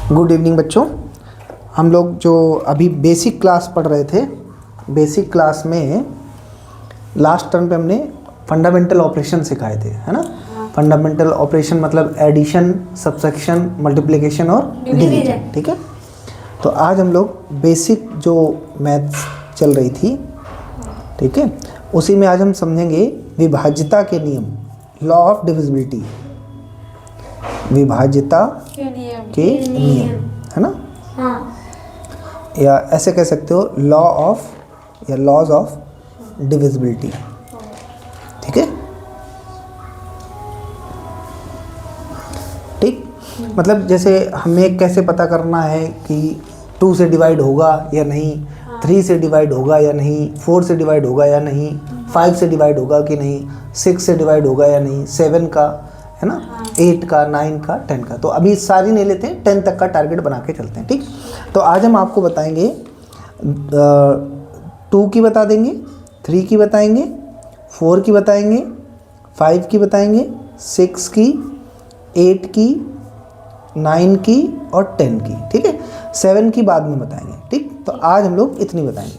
Good evening बच्चों। हम लोग जो अभी बेसिक क्लास पढ़ रहे थे, बेसिक क्लास में लास्ट टर्म पे हमने फंडामेंटल ऑपरेशन सिखाए थे, है ना। फंडामेंटल ऑपरेशन मतलब एडिशन, सब्सट्रैक्शन, मल्टीप्लिकेशन और डिवीजन, ठीक है। तो आज हम लोग बेसिक जो मैथ्स चल रही थी, ठीक है, उसी में आज हम समझेंगे विभाज्यता के नियम, लॉ ऑफ डिविजिबिलिटी, विभाज्यता के नियम, है ना। हाँ। या ऐसे कह सकते हो लॉ ऑफ या लॉज ऑफ डिविजिबिलिटी, ठीक है। ठीक, मतलब जैसे हमें कैसे पता करना है कि 2 से डिवाइड होगा या नहीं, 3 से डिवाइड होगा या नहीं, 4 से डिवाइड होगा या नहीं, 5 से डिवाइड होगा कि नहीं, 6 से डिवाइड होगा या नहीं, 7 का, है ना, 8 का, 9 का, 10 का। तो अभी सारी नहीं लेते हैं, 10 तक का टारगेट बना के चलते हैं, ठीक। तो आज हम आपको बताएंगे 2 की बता देंगे, 3 की बताएंगे, 4 की बताएंगे, 5 की बताएंगे, 6 की, 8 की, 9 की और 10 की, ठीक है। 7 की बाद में बताएंगे, ठीक। तो आज हम लोग इतनी बताएंगे,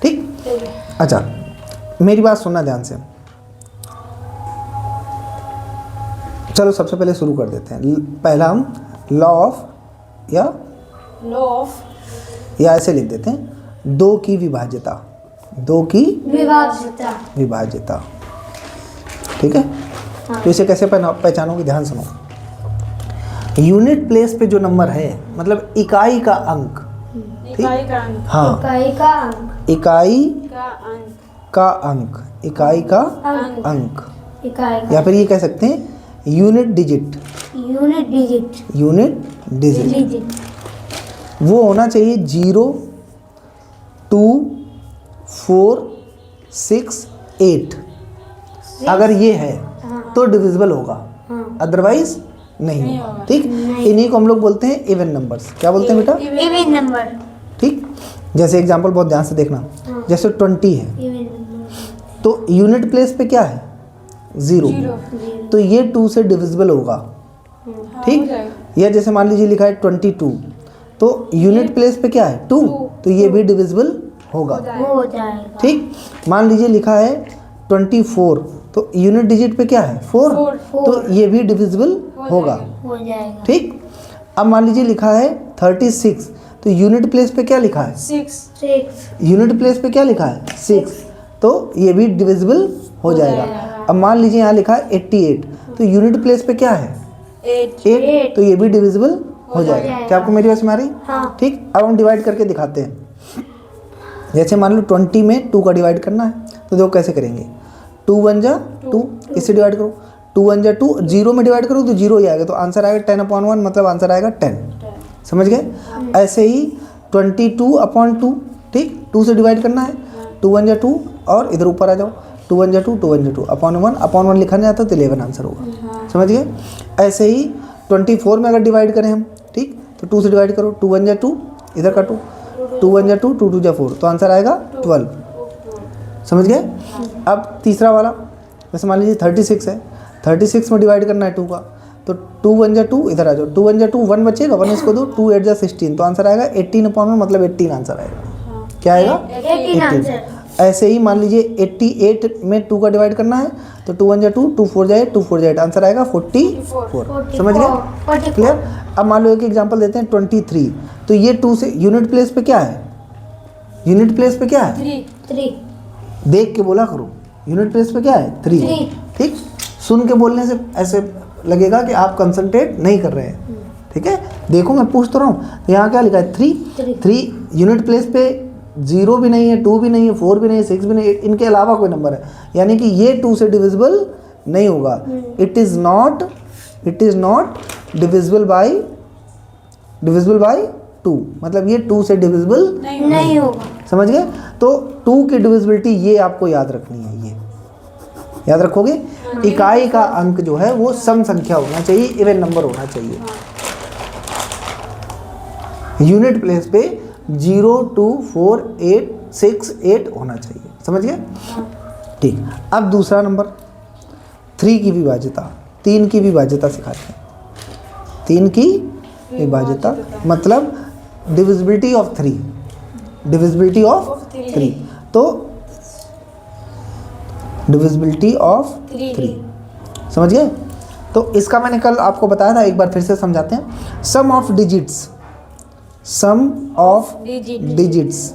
ठीक। अच्छा, मेरी बात सुनना ध्यान से। चलो सबसे पहले शुरू कर देते हैं। पहला हम लॉ ऑफ या ऐसे लिख देते हैं 2 की विभाज्यता, 2 की विभाज्यता, ठीक है। हाँ। तो इसे कैसे पहचानोगे, ध्यान सुनो। यूनिट प्लेस पे जो नंबर है, मतलब इकाई का अंक, इकाई का अंक, हाँ, इकाई का अंक, इकाई का अंक, का अंक, इकाई का अंक, अंक, इकाई का, या फिर ये कह सकते हैं unit digit, unit digit, unit digit, digit, वो होना चाहिए 0, 2, 4, 6, 8। अगर ये है हाँ। तो डिविजिबल होगा, हाँ। अदरवाइज नहीं नहीं होगा, होगा। ठीक। इन्हीं को हम लोग बोलते हैं इवन नंबर्स। क्या बोलते हैं बेटा? इवन नंबर, ठीक। जैसे एग्जांपल बहुत ध्यान से देखना, हाँ। जैसे 20 है इवन नंबर, तो यूनिट प्लेस पे क्या है? 0, तो ये 2 से डिविजिबल होगा, ठीक। या जैसे मान लीजिए लिखा है 22, तो यूनिट प्लेस पे क्या है? 2, तो ये भी डिविजिबल होगा, हो जाएगा, ठीक। मान लीजिए लिखा है 24, तो यूनिट डिजिट पे क्या है? 4, तो ये भी डिविजिबल होगा, हो जाएगा, ठीक। अब मान लीजिए लिखा है 36, तो यूनिट प्लेस पे क्या लिखा है? 6, यूनिट प्लेस पे क्या लिखा है? 6, तो ये भी डिविजिबल हो जाएगा। अब मान लीजिए यहाँ लिखा है 88, तो यूनिट प्लेस पे क्या है? 8, तो ये भी डिविजिबल हो जाएगा। क्या आपको मेरी बात समझ आ रही? हाँ। ठीक। अब हम डिवाइड करके दिखाते हैं। जैसे मान लो 20 में 2 का डिवाइड करना है, तो देखो कैसे करेंगे। 2 1 जा 2, इससे डिवाइड करो, 2 1 जा 2, 0 में डिवाइड करो तो 0 ही आएगा, तो आंसर आएगा 10/1, मतलब आंसर आएगा 10। समझ गए? ऐसे ही 22/2, ठीक, 2 से डिवाइड करना है, 2 1 जा 2, और इधर ऊपर आ जाओ, 2 1 जा 2, 2 1 जा 2, /1 लिखा नहीं आता तो 11 आंसर होगा। समझ गए? ऐसे ही 24 में अगर डिवाइड करें हम, ठीक, तो 2 से डिवाइड करो, 2 1 जा 2, इधर काटो, 2 1 जा 2, 2 2 जा 4, तो आंसर आएगा 12। समझ गए? अब तीसरा वाला, जैसे मान लीजिए 36 है, 36 में डिवाइड करना है 2 का, तो 2 1 जा 2, इधर आ जाओ, 2 1 जा 2, 1 बचेगा, 1 इसको दो, 2 8 जा 16, तो आंसर आएगा 18/1, मतलब 18 आंसर आएगा। क्या आएगा? 18 आंसर, ऐसे ही मान लीजिए 88 में 2 का डिवाइड करना है, तो 2 1 जा 2, 2 4 जा 8, 2 4 जा 8, आंसर आएगा 44। समझ गए? क्लियर? अब मान लो एक एग्जांपल देते हैं 23, तो ये 2 से यूनिट प्लेस पे क्या है? यूनिट प्लेस पे क्या है? 3, देख के बोला करो, यूनिट प्लेस पे क्या है? 3, ठीक। सुन के बोलने से ऐसे लगेगा कि आप कंसंट्रेट नहीं कर रहे हैं, ठीक है। देखो मैं पूछ तो रहा हूँ, तो यहाँ क्या लिखा है? 3 यूनिट प्लेस पे 0 भी नहीं है, 2 भी नहीं है, 4 भी नहीं है, 6 भी नहीं है, इनके अलावा कोई नंबर है, यानी कि ये 2 से डिविजिबल नहीं होगा। It is not divisible by 2, मतलब ये 2 से डिविजिबल नहीं होगा। समझ गए? तो 2 की डिविजिबिलिटी ये आपको याद रखनी है, ये याद रखोगे। इकाई का अंक जो है वो सम संख्या होना चाहिए, इवन नंबर होना चाहिए। यूनिट प्लेस पे 0 2 4 8 6 8 होना चाहिए। समझ गए? ठीक। अब दूसरा नंबर 3 की विभाज्यता, 3 की विभाज्यता सिखाते हैं। 3 की विभाज्यता मतलब डिविजिबिलिटी ऑफ 3, डिविजिबिलिटी ऑफ 3। तो डिविजिबिलिटी ऑफ 3 समझ गए। तो इसका मैंने कल आपको बताया था, एक बार फिर से समझाते हैं। Sum of digits, sum of digits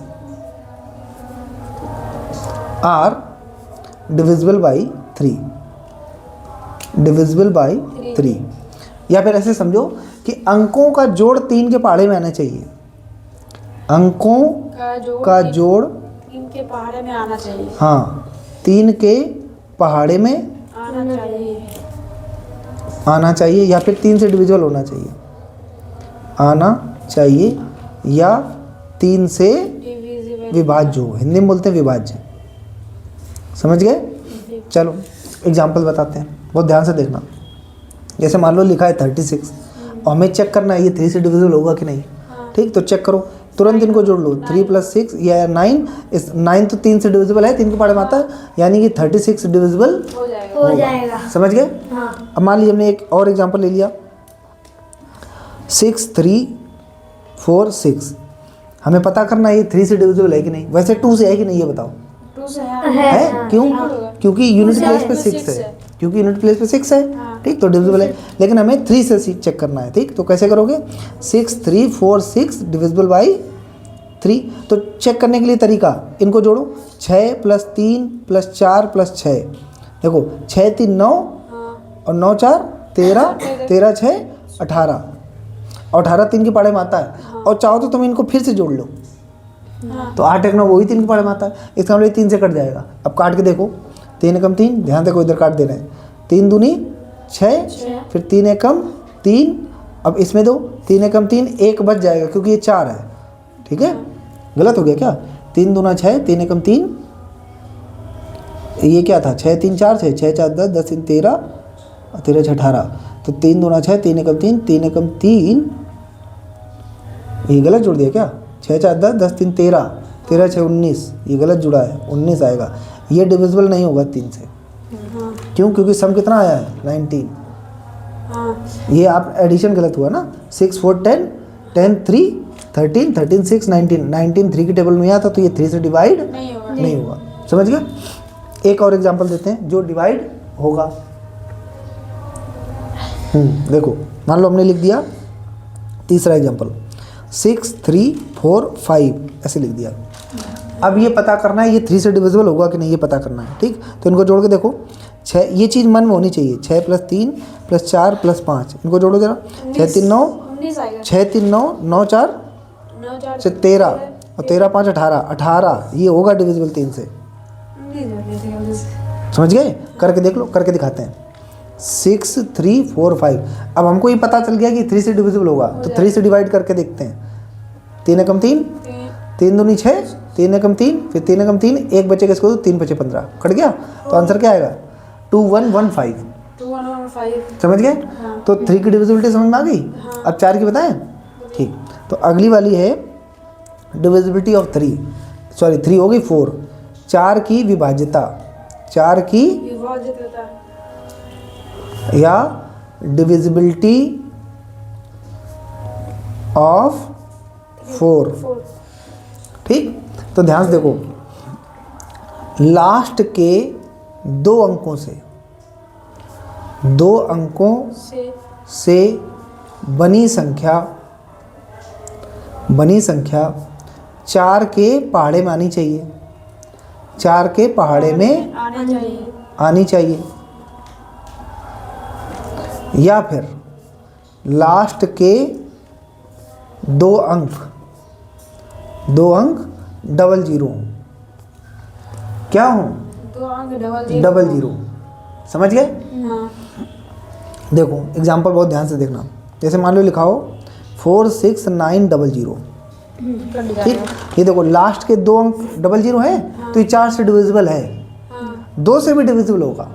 are divisible by 3, divisible by 3। या फिर ऐसे समझो कि अंकों का जोड़ 3 के पहाड़े में आना चाहिए, अंकों का जोड़ 3 के पहाड़े में आना चाहिए। हाँ 3 के पहाड़े में आना चाहिए या फिर 3 से डिविजिबल होना चाहिए, आना चाहिए या 3 से विभाज्य हो। हिंदी में बोलते हैं विभाज्य, समझ गए। चलो एग्जाम्पल बताते हैं, बहुत ध्यान से देखना। जैसे मान लो लिखा है 36 और हमें चेक करना है ये 3 से डिविजिबल होगा कि नहीं। ठीक, तो चेक करो, तुरंत इनको जोड़ लो। 3 + 6 या 9, इस 9 तो 3 से डिविजिबल है, 3 के पहाड़े में आता है, यानी कि 36 डिविजिबल हो जाएगा। समझ गए। हाँ। अब मान लीजिए हमने एक और एग्जांपल ले लिया 6 3 4 6। हमें पता करना है ये 3 से डिविजिबल है कि नहीं। वैसे 2 से है कि नहीं ये बताओ। 2 से है क्यों? क्योंकि यूनिट प्लेस पे 6 है, क्योंकि यूनिट प्लेस पे 6 है। ठीक, तो डिविजिबल है, लेकिन हमें 3 से चेक करना है। ठीक, तो कैसे करोगे? 6 3 4 6 डिविजिबल बाई 3। तो चेक करने के लिए तरीका, इनको जोड़ो। 6 + 3 + 4 + 6, देखो 6 3 9 और 9 4 13, 13 6 18 और 18 3 के पहाड़े में आता है। और चाहो तो तुम इनको फिर से जोड़ लो, तो 8 1 9 वही 3 के पहाड़े में आता है। इसका मतलब 3 से कट जाएगा। अब काट के देखो, 3 एकम 3, ध्यान देखो इधर काट दे रहे हैं। 3 दूनी 6, फिर 3 एकम 3, अब इसमें दो 3 एकम 3, 1 बच जाएगा क्योंकि ये 4 है। ठीक है, गलत हो गया क्या? 3 दूना 6, 3 एकम 3, ये क्या था? 6 3 4 6, 6 4 10, 10 3 13 और 13 6 18। तो 3 दूना 6, 3 एकम 3, 3 एकम 3, ये गलत जोड़ दिया क्या? 6 4 10, 10 3 13, 13 6 19, ये गलत जुड़ा है, 19 आएगा। ये डिविजिबल नहीं होगा 3 से। क्यों? क्योंकि सम कितना आया है? 19। ये आप एडिशन गलत हुआ ना। 6 4 10, 10 3 13, 13 6 19, 19 3 की टेबल में आता, तो ये 3 से डिवाइड नहीं होगा। समझ गए। एक और एग्जांपल देते हैं जो डिवाइड होगा। देखो मान लो हमने लिख दिया तीसरा एग्जांपल 6 3 4 5 ऐसे लिख दिया। अब ये पता करना है ये 3 से डिविजिबल होगा कि नहीं, ये पता करना है। ठीक, तो इनको जोड़ के देखो। 6, ये चीज़ मन में होनी चाहिए। 6 + 3 + 4 + 5, इनको जोड़ो जरा। 6 3 9, 6 3 9 9 4 से 13 और 13 5 18, 18 ये होगा डिविजिबल 3 से। समझ गए। करके देख लो, करके दिखाते हैं। 6 3 4 5। अब हमको ये पता चल गया कि 3 से डिविजिबल होगा, तो 3 से डिवाइड करके देखते हैं। 3 एकम 3, 3 दूनी 6, 3 एकम 3, फिर 3 एकम 3, 1 बचेगा, इसको दो 3 5 15, कट गया। तो आंसर क्या आएगा? 2 1 1 5। 2 1 1 5। समझ गए। तो 3 की डिविजिबिलिटी समझ में आ गई। अब 4 की बताएं। ठीक, तो अगली वाली है डिविजिबिलिटी ऑफ 3, सॉरी 3 हो गई 4। 4 की विभाज्यता, 4 की या डिविजिबिलिटी ऑफ 4। ठीक, तो ध्यान से देखो, लास्ट के 2 अंकों से, 2 अंकों से बनी संख्या 4 के पहाड़े में आनी चाहिए, 4 के पहाड़े में आनी चाहिए। या फिर लास्ट के 2 अंक डबल जीरो हों। क्या हों? 2 अंक डबल जीरो। समझ गए। देखो एग्जाम्पल बहुत ध्यान से देखना। जैसे मान लो लिखा हो 4 6 9 0 0। ठीक, ये देखो लास्ट के 2 अंक डबल जीरो है, तो ये 4 से डिविजिबल है, 2 से भी डिविजिबल होगा।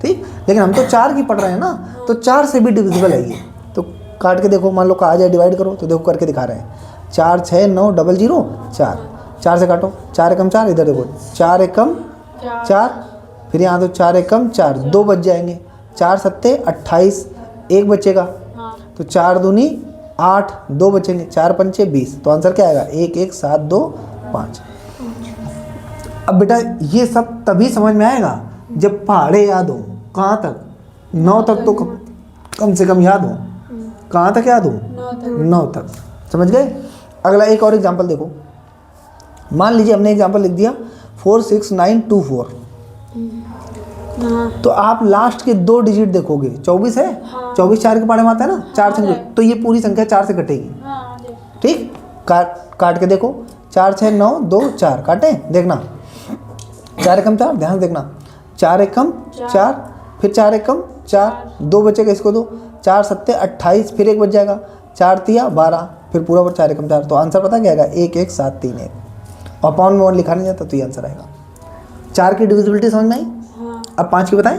ठीक, लेकिन हम तो 4 की पढ़ रहे हैं ना, तो 4 से भी डिविजिबल है ये। तो काट के देखो, मान लो कहा जाए डिवाइड करो, तो देखो करके दिखा रहे हैं। 4 6 9 0 0 4, 4 से काटो, 4 एकम 4, इधर देखो 4 एकम 4, फिर यहाँ तो 4 एकम 4, 2 बच जाएंगे। 4 7 28, 1 बचेगा, तो 4 दूनी 8, 2 बचेंगे, 4 पंचे 20, तो आंसर क्या आएगा 1 1 7 2 5। अब बेटा ये सब तभी समझ में आएगा जब पहाड़े याद हो। कहाँ तक? 9 तक तो कम से कम याद हो। कहाँ तक याद हो? 9 तक। समझ गए? अगला एक और एग्जाम्पल देखो। मान लीजिए हमने एग्जाम्पल लिख दिया 4 6 9 2 4, तो आप लास्ट के 2 डिजिट देखोगे। 24 है, 24 4 के पहाड़े में आता है ना, 4 से, तो ये पूरी संख्या 4 से कटेगी। ठीक, काट के देखो, 4 6 9 2 4 काटे, देखना 4 एकम 4, ध्यान से देखना, 4 एकम 4, फिर 4 एकम 4, 2 बचेगा, इसको दो, 4 7 28, फिर 1 बच जाएगा, 4 तिया 12, फिर पूरा पर 4 एकम 4, तो आंसर पता क्या आएगा 1 1 7 3 1। और पाउंड में 1 लिखा नहीं जाता तो ये आंसर आएगा। 4 की डिविजिबिलिटी समझ में आई? अब 5 की बताएं।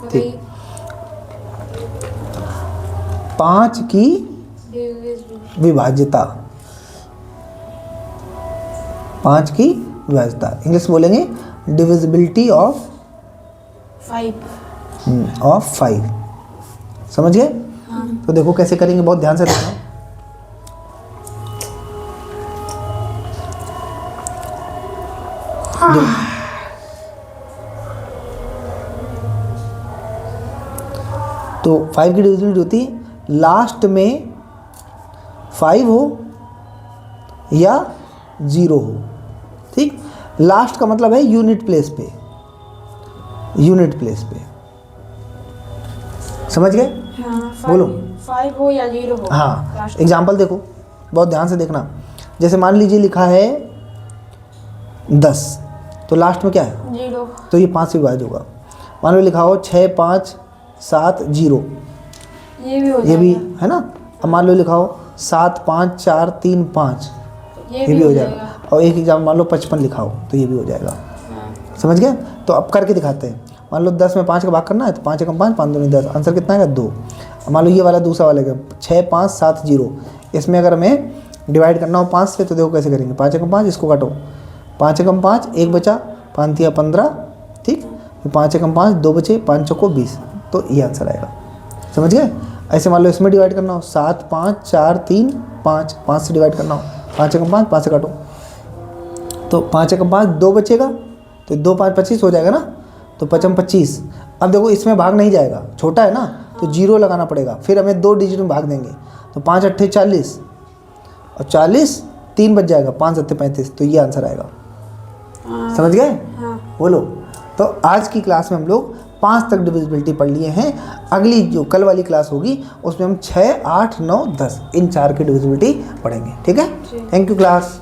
ठीक, 5 की विभाज्यता, 5 की विभाज्यता, इंग्लिश बोलेंगे डिविजिबिलिटी ऑफ 5। समझ गए? तो देखो कैसे करेंगे, बहुत ध्यान से देखना। तो 5 की डिविजिबिलिटी होती है लास्ट में 5 हो या 0 हो। ठीक, लास्ट का मतलब है यूनिट प्लेस पे, यूनिट प्लेस पे। समझ गए? बोलो। 5 हो या 0 हो। हाँ, एग्जाम्पल देखो, बहुत ध्यान से देखना। जैसे मान लीजिए लिखा है 10, तो लास्ट में क्या है 0, तो ये 5 से विभाज्य होगा। मान लो लिखा हो 6 5 7 0, ये भी हो ये भी जाएगा। है ना। अब मान लो लिखा हो 7 5 4 3 5, ये भी हो जाएगा। और एक एग्जाम मान लो 55 लिखा हो तो ये भी हो जाएगा। समझ गए? तो अब करके दिखाते हैं। मान लो 10 में 5 का भाग करना है, तो 5 एकम 5, 5 दूनी 10, आंसर कितना आएगा 2। मान लो ये वाला दूसरा वाला है 6 5 7 0, इसमें अगर हमें डिवाइड करना हो 5 से, तो देखो कैसे करेंगे। 5 एकम 5, इसको काटो, 5 एकम 5, 1 बचा, 5 तिया 15, ठीक, 5 एकम 5, 2 बचे, 5 चौको 20, तो ये आंसर आएगा। समझ गए? ऐसे मान लो इसमें डिवाइड करना हो 7 5 4 3 5, 5 से डिवाइड करना हो, 5 एकम 5, 5 से काटो, तो 5 एकम 5, 2 बचेगा, तो 2 5 25 हो जाएगा ना, तो 55 25। अब देखो इसमें भाग नहीं जाएगा, छोटा है ना, तो 0 लगाना पड़ेगा, फिर हमें 2 डिजिट में भाग देंगे, तो 5 8 40, और 40 3 बच जाएगा, 5 7 35, तो ये आंसर आएगा। समझ गए? बोलो। तो आज की क्लास में हम लोग 5 तक डिविजिबिलिटी पढ़ लिए हैं। अगली जो कल वाली क्लास होगी उसमें हम 6 8 9 10 इन 4 की डिविजिबिलिटी पढ़ेंगे। ठीक है? Thank you class.